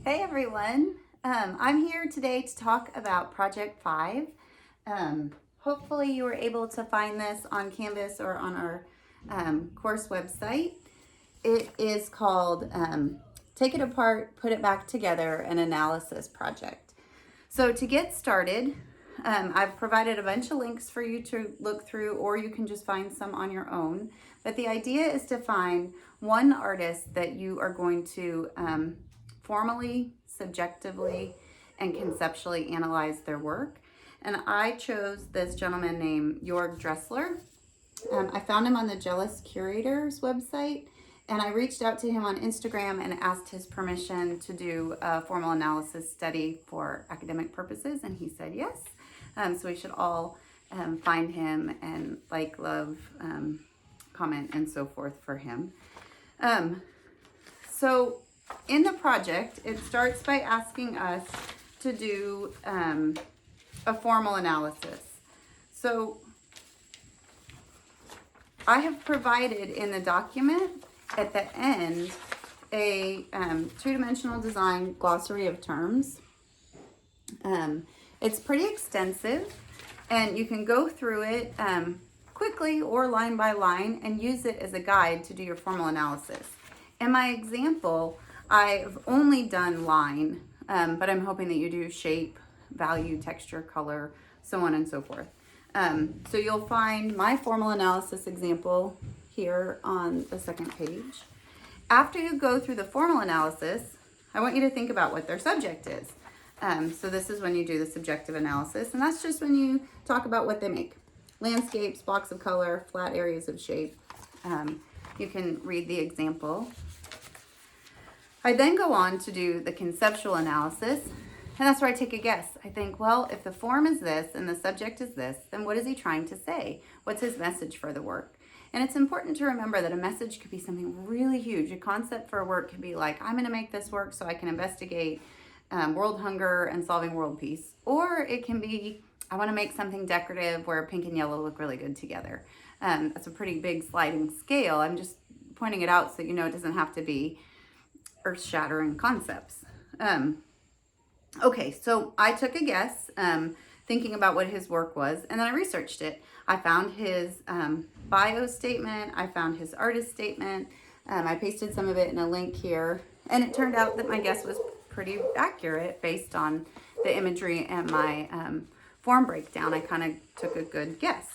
Hey everyone, I'm here today to talk about Project 5. Hopefully you were able to find this on Canvas or on our course website. It is called Take It Apart, Put It Back Together, an Analysis Project. So to get started, I've provided a bunch of links for you to look through, or you can just find some on your own. But the idea is to find one artist that you are going to formally, subjectively, and conceptually analyze their work. And I chose this gentleman named Jörg Dressler. I found him on the Jealous Curators website, and I reached out to him on Instagram and asked his permission to do a formal analysis study for academic purposes, and he said yes. So we should all find him and like, love, comment, and so forth for him. So in the project, it starts by asking us to do a formal analysis. So I have provided in the document at the end a two-dimensional design glossary of terms. It's pretty extensive, and you can go through it quickly or line by line and use it as a guide to do your formal analysis. In my example, I've only done line, but I'm hoping that you do shape, value, texture, color, so on and so forth. So you'll find my formal analysis example here on the second page. After you go through the formal analysis, I want you to think about what their subject is. So this is when you do the subjective analysis, and that's just when you talk about what they make. Landscapes, blocks of color, flat areas of shape. You can read the example. I then go on to do the conceptual analysis, and that's where I take a guess. I think, well, if the form is this and the subject is this, then what is he trying to say? What's his message for the work? And it's important to remember that a message could be something really huge. A concept for a work could be like, I'm going to make this work so I can investigate world hunger and solving world peace. Or it can be, I want to make something decorative where pink and yellow look really good together. That's a pretty big sliding scale. I'm just pointing it out so you know it doesn't have to be earth-shattering concepts. Okay, so I took a guess, thinking about what his work was, and then I researched it. I found his bio statement, I found his artist statement, I pasted some of it in a link here, and it turned out that my guess was pretty accurate based on the imagery and my form breakdown. I kind of took a good guess.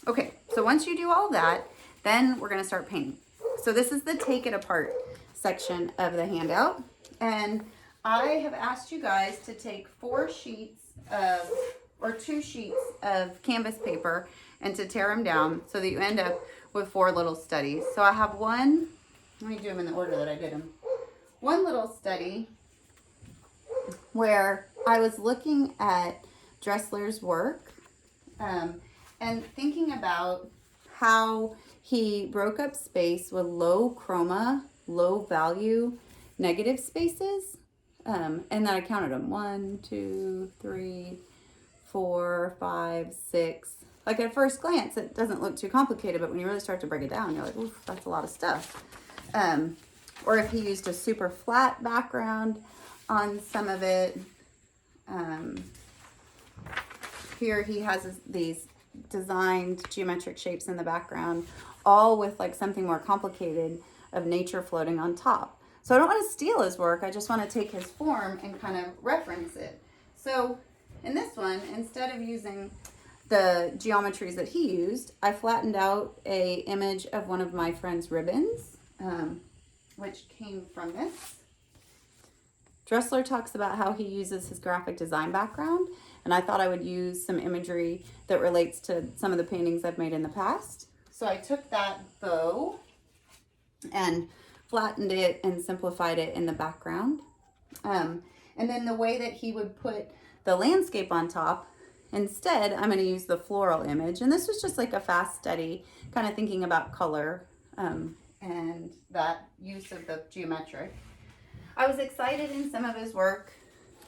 Okay, so once you do all that, then we're gonna start painting. So this is the Take It Apart section of the handout, and I have asked you guys to take 2 sheets of canvas paper and to tear them down so that you end up with 4 little studies. So I have one, let me do them in the order that I did them. One little study where I was looking at Dressler's work and thinking about how he broke up space with low chroma, low value, negative spaces. And then I counted them 1, 2, 3, 4, 5, 6. Like at first glance, it doesn't look too complicated, but when you really start to break it down, you're like, oof, that's a lot of stuff. Or if he used a super flat background on some of it. Here he has these designed geometric shapes in the background, all with like something more complicated of nature floating on top. So I don't want to steal his work, I just want to take his form and kind of reference it. So in this one, instead of using the geometries that he used, I flattened out a image of one of my friend's ribbons, which came from this. Dressler talks about how he uses his graphic design background, and I thought I would use some imagery that relates to some of the paintings I've made in the past. So I took that bow and flattened it and simplified it in the background. And then the way that he would put the landscape on top, instead, I'm going to use the floral image. And this was just like a fast study, kind of thinking about color and that use of the geometric. I was excited in some of his work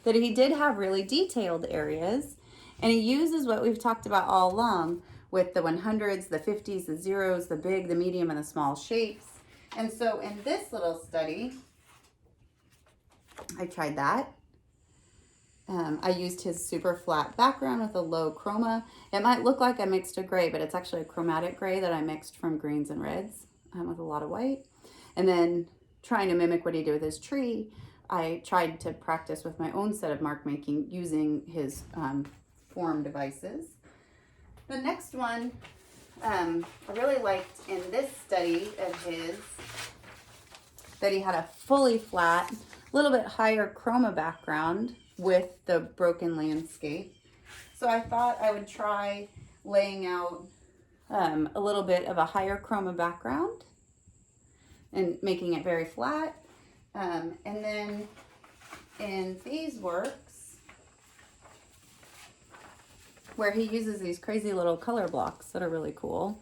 that he did have really detailed areas, and he uses what we've talked about all along with the 100s, the 50s, the zeros, the big, the medium, and the small shapes. And so in this little study, I tried that. I used his super flat background with a low chroma. It might look like I mixed a gray, but it's actually a chromatic gray that I mixed from greens and reds with a lot of white. And then trying to mimic what he did with his tree, I tried to practice with my own set of mark making using his form devices. The next one I really liked in this study of his that he had a fully flat, a little bit higher chroma background with the broken landscape. So I thought I would try laying out a little bit of a higher chroma background and making it very flat. And then in these works, where he uses these crazy little color blocks that are really cool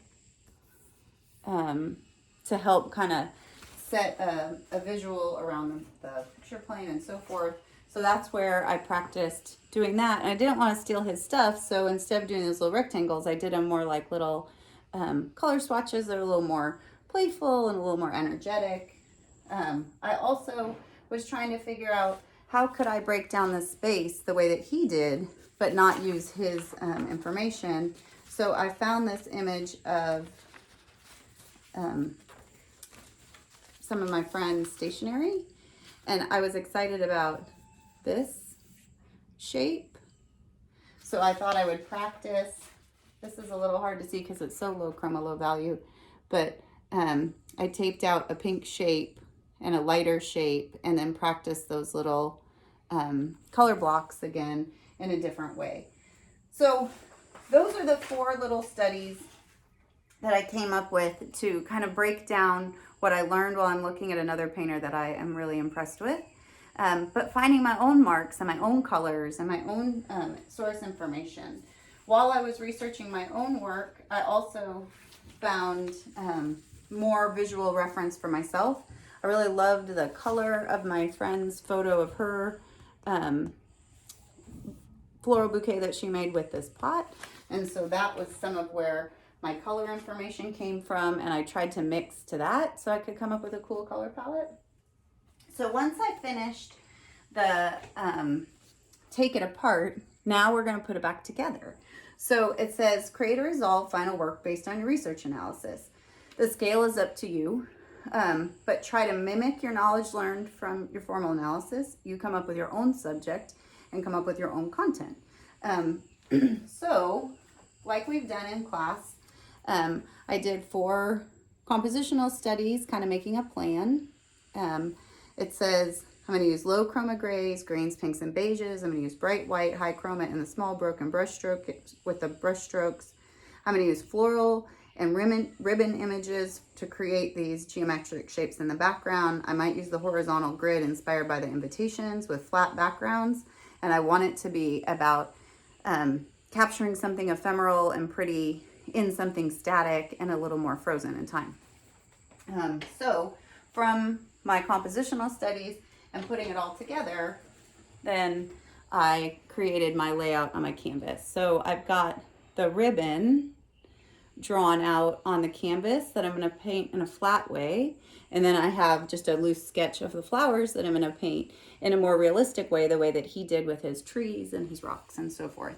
to help kind of set a visual around the picture plane and so forth. So that's where I practiced doing that. And I didn't want to steal his stuff, so instead of doing those little rectangles, I did them more like little color swatches that are a little more playful and a little more energetic. I also was trying to figure out how could I break down the space the way that he did, but not use his information. So I found this image of some of my friends' stationery, and I was excited about this shape. So I thought I would practice. This is a little hard to see because it's so low chroma, low value, but I taped out a pink shape and a lighter shape and then practiced those little color blocks again in a different way. So those are the 4 little studies that I came up with to kind of break down what I learned while I'm looking at another painter that I am really impressed with. But finding my own marks and my own colors and my own source information. While I was researching my own work, I also found more visual reference for myself. I really loved the color of my friend's photo of her floral bouquet that she made with this pot. And so that was some of where my color information came from, and I tried to mix to that so I could come up with a cool color palette. So once I finished the take it apart, now we're going to put it back together. So it says create or resolve final work based on your research analysis. The scale is up to you, but try to mimic your knowledge learned from your formal analysis. You come up with your own subject and come up with your own content. So like we've done in class, I did 4 compositional studies, kind of making a plan. It says I'm going to use low chroma grays, greens, pinks, and beiges. I'm going to use bright white, high chroma, and the small broken brush stroke with the brush strokes. I'm going to use floral and ribbon images to create these geometric shapes in the background. I might use the horizontal grid inspired by the invitations with flat backgrounds. And I want it to be about capturing something ephemeral and pretty in something static and a little more frozen in time. So from my compositional studies and putting it all together, then I created my layout on my canvas. So I've got the ribbon drawn out on the canvas that I'm going to paint in a flat way. And then I have just a loose sketch of the flowers that I'm going to paint in a more realistic way, the way that he did with his trees and his rocks and so forth.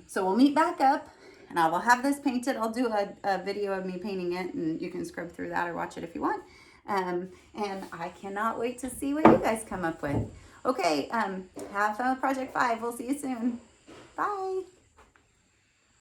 So we'll meet back up and I will have this painted. I'll do a video of me painting it, and you can scrub through that or watch it if you want. And I cannot wait to see what you guys come up with. Okay, have fun with Project 5. We'll see you soon. Bye.